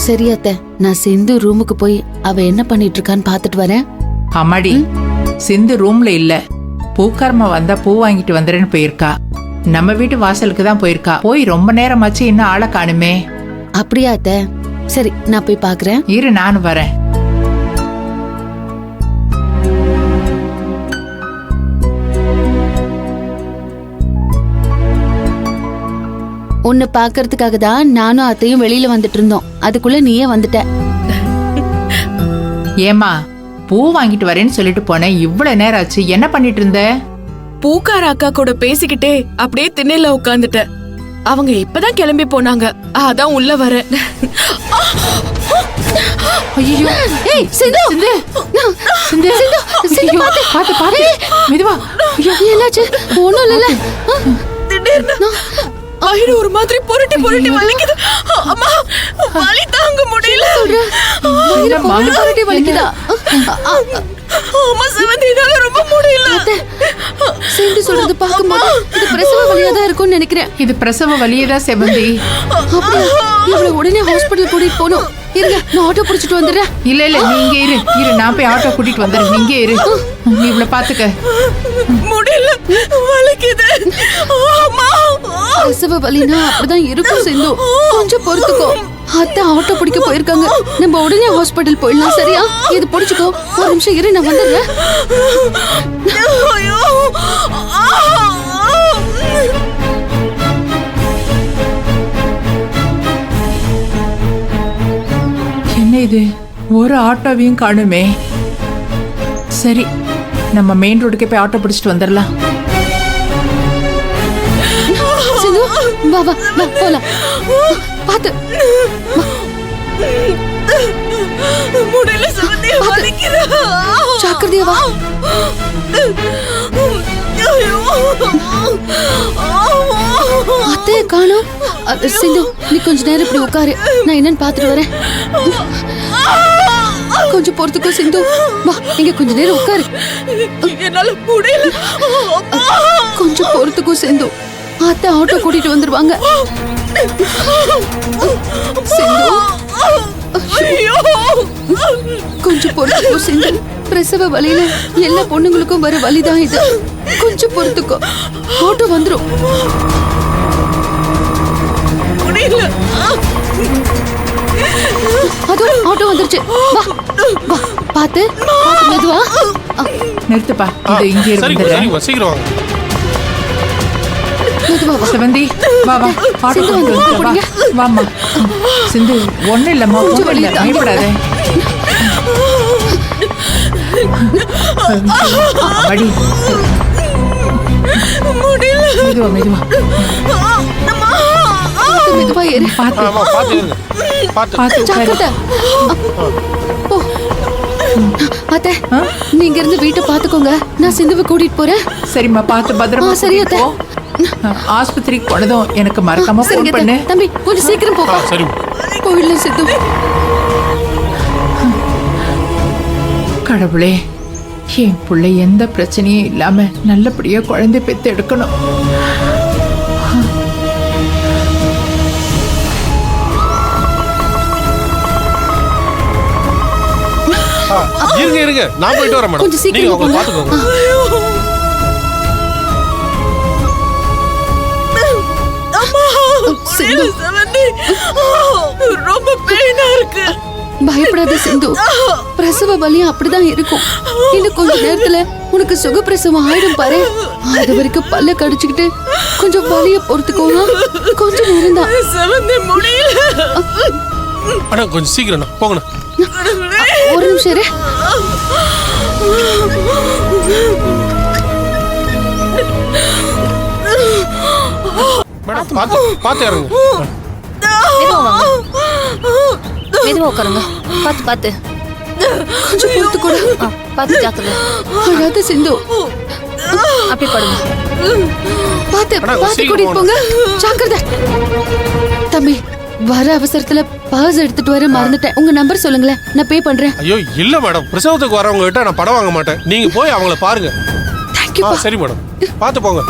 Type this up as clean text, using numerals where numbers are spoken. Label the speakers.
Speaker 1: சரி அத்தை, நான் சிந்து ரூமுக்கு போய் அவ என்ன பண்ணிட்டு இருக்கான்னு பாத்துட்டு வரேன்.
Speaker 2: அம்மாடி, சிந்து ரூம்ல இல்ல. பூக்காரமா வந்தா பூ வாங்கிட்டு வந்துறேன்னு போயிருக்கா. நம்ம வீட்டு வாசலுக்கு தான் போயிருக்கா. போய் ரொம்ப நேரமாச்சு, இன்னும் ஆளை காணுமே.
Speaker 1: அப்படியா அத்தை? சரி, நான் போய் பாக்குறேன்.
Speaker 2: இரு, நானும் வரேன்.
Speaker 1: உன்னை பாக்குறதுக்காக தான் நானும் அத்தையும் வெளியில வந்துட்டு இருந்தோம். அதுக்குள்ள நீயே வந்துட்ட.
Speaker 2: ஏமா, பூ வாங்கிட்டு வரேன்னு சொல்லிட்டு போனேன். இவ்வளவு நேரம் ஆச்சு, என்ன பண்ணிட்டு இருந்த?
Speaker 3: பூக்கார அக்கா கூட பேசிக்கிட்டே அப்படியே திண்ணையில உட்கார்ந்துட்டேன். அவங்க இப்பதான் கிளம்பி போனாங்க, அதான் உள்ள வர.
Speaker 2: ஐயோ,
Speaker 1: ஏய் சிந்து,
Speaker 2: சிந்து, சிந்து,
Speaker 1: சிந்து,
Speaker 2: பாத்து பாத்து பாத்து, மெதுவா.
Speaker 1: என்னாச்சு? ஒண்ணும் இல்ல.
Speaker 3: திடீர்னு வயிறு ஒரு மாதிரி புரட்டி புரட்டி வலிக்குது. அம்மா, வலி தாங்க முடியல.
Speaker 1: புரட்டி வலிக்குதா?
Speaker 3: அம்மா செவந்தி, என்னால ரொம்ப முடியல.
Speaker 1: சிந்து சொல்றது பாக்கும்போது இது பிரசவ வலியா தான் இருக்கும்னு நினைக்கிறேன்.
Speaker 2: இது பிரசவ வலியதான் செவந்தி.
Speaker 1: அப்படியா? இவ்வளவு உடனே ஹாஸ்பிடல் கூட்டிட்டு போகணும். இருங்க, நான் ஆட்டோ புடிச்சிட்டு வந்துடுறேன்.
Speaker 2: இல்ல இல்ல, நீ இங்க இரு. இரு, நான் போய் ஆட்டோ கூட்டிட்டு வந்துடுறேன். நீ இங்கே இரு. நீ இவ்வளவு பாத்துக்க.
Speaker 3: முடியல, வலிக்குது. அம்மா,
Speaker 1: பிரசவ வலினா அப்படிதான் இருக்கும் சிந்து. கொஞ்சம் பொறுத்துக்கோ. அத்தை ஆட்டோ பிடிக்க போயிருக்காங்க. நம்ம உடனே ஹாஸ்பிடல் போயிடலாம். சரியா? இது பிடிச்சுக்கோ. ஒரு நிமிஷம் இரு, நான் வந்துடுறேன்.
Speaker 3: ஐயோ,
Speaker 2: என்ன இது, ஒரு ஆட்டோவையும் காணுமே. சரி, நம்ம மெயின் ரோடுக்கே போய் ஆட்டோ பிடிச்சிட்டு வந்துடலாம்.
Speaker 1: சிந்து, வா வா வா, போலாம். பாத்து
Speaker 3: முடியல செவந்தி, வலிக்குது.
Speaker 1: ஜாக்கிரதையா வா. அத்தை காணோம். சிந்து, நீ கொஞ்ச நேரம் இப்படி உட்காரு, நான் என்னன்னு பாத்துட்டு வரேன். கொஞ்சம் பொறுத்துக்கோ சிந்து. வா, இங்க கொஞ்ச நேரம் உட்காரு.
Speaker 3: என்னால முடியல.
Speaker 1: கொஞ்சம் பொறுத்துக்கோ சிந்து. அத்தை ஆட்டோ கூட்டிட்டு வந்துருவாங்க. சிந்து, கொஞ்சம் பொறுத்துக்கோ சிந்து. பிரசவ வலியில எல்லா பொண்ணுங்களுக்கும் வர வலிதான் இது. கொஞ்சம் பொறுத்துக்கோ, ஆட்டோ வந்துரும். அதோ ஆட்டோ வந்துருச்சு. வா வா, பாத்து மெதுவா.
Speaker 2: நிறுத்துப்பா, இது இங்கே இருந்து
Speaker 4: சீக்கிரம் வாங்க.
Speaker 1: மெதுவா வா.
Speaker 2: செவந்தி, வா வா, ஆட்டோ
Speaker 1: சிந்து,
Speaker 2: கொண்டு
Speaker 1: வந்து
Speaker 2: வா. வாமா சிந்து, ஒண்ணு இல்லம்மா,
Speaker 1: கொஞ்சம்
Speaker 2: ஒண்ணு இல்ல,
Speaker 1: வலி தாங்க.
Speaker 2: பயப்படாதே. வடி, மெதுவா மெதுவா,
Speaker 1: மெதுவா ஏறு.
Speaker 2: பாத்து
Speaker 4: ஆமா, பாத்து இருங்க. பாத்து.
Speaker 2: பாத்து உட்காரு.
Speaker 1: ஜாக்கிரதை. போ. அத்தை, நீங்க இருந்து வீட்டை பாத்துக்கோங்க. நான் சிந்துவை கூட்டிட்டு போறேன்.
Speaker 2: சரிம்மா, பாத்து பத்திரமா
Speaker 1: சரி
Speaker 2: கூட்டிட்டு
Speaker 1: அத்தை.
Speaker 2: போ. ஆஸ்பத்திரிக்கு போனதும் எனக்கு மறக்காம
Speaker 1: சரிங்க
Speaker 2: ஃபோன்
Speaker 1: அத்தை.
Speaker 2: பண்ணு.
Speaker 1: தம்பி, கொஞ்சம் சீக்கிரம் போ.
Speaker 4: சரி.
Speaker 1: போயிடலாம் சிந்து.
Speaker 2: கடவுளே, என் பிள்ளை எந்த பிரச்சனையும் இல்லாம நல்லபடியா குழந்தை பெத்து எடுக்கணும்.
Speaker 4: இருங்க இருங்க, நான் போயிட்டு வரேன் மேடம்.
Speaker 1: கொஞ்சம் சீக்கிரம்
Speaker 4: நீங்க அவங்க
Speaker 1: போங்க.
Speaker 4: பாத்துக்கோங்க.
Speaker 1: சிந்து,
Speaker 3: செவந்தி, ரொம்ப பெயினா இருக்கு.
Speaker 1: பயப்படாத சிந்து. பிரசவ வலியும் அப்படிதான் இருக்கும். இன்னும் கொஞ்ச நேரத்துல உனக்கு சுகப்பிரசவம் ஆயிடும் பாரு. அது வரைக்கும் பல்ல கடிச்சுக்கிட்டு கொஞ்சம் வலிய பொறுத்துக்கோங்க. கொஞ்சம் நேரம் தான்.
Speaker 3: செவந்தி, முடியல.
Speaker 4: அண்ணா, கொஞ்சம் சீக்கிரம் போங்கண்ணா.
Speaker 1: ஒரு நிமிஷம் இரு.
Speaker 4: மேடம், பாத்து பாத்து இறங்க.
Speaker 5: மெதுவா உட்காருங்க. பாத்து பாத்து
Speaker 1: கொஞ்சம் பொறுத்துக்கோட.
Speaker 5: பாத்து ஜாக்கிரதை.
Speaker 1: அழாத சிந்து.
Speaker 5: அப்படி படுங்க.
Speaker 1: பாத்து
Speaker 4: அண்ணா,
Speaker 1: பாத்து
Speaker 4: சீக்கிரம்
Speaker 1: கூட்டிட்டு போங்க. ஜாக்கிரதை. தம்பி, வர அவசரத்துல பர்ஸ் எடுத்துட்டு வர மறந்துட்டேன். உங்க நம்பர் சொல்லுங்களேன், நான் பே பண்றேன்.
Speaker 4: ஐயோ இல்ல மேடம், பிரசவத்துக்கு வரவங்க கிட்ட நான் படம் வாங்க மாட்டேன். நீங்க போய் அவங்கள பாருங்க.
Speaker 1: தேங்க்யூ.
Speaker 4: சரி மேடம், பாத்து போங்க.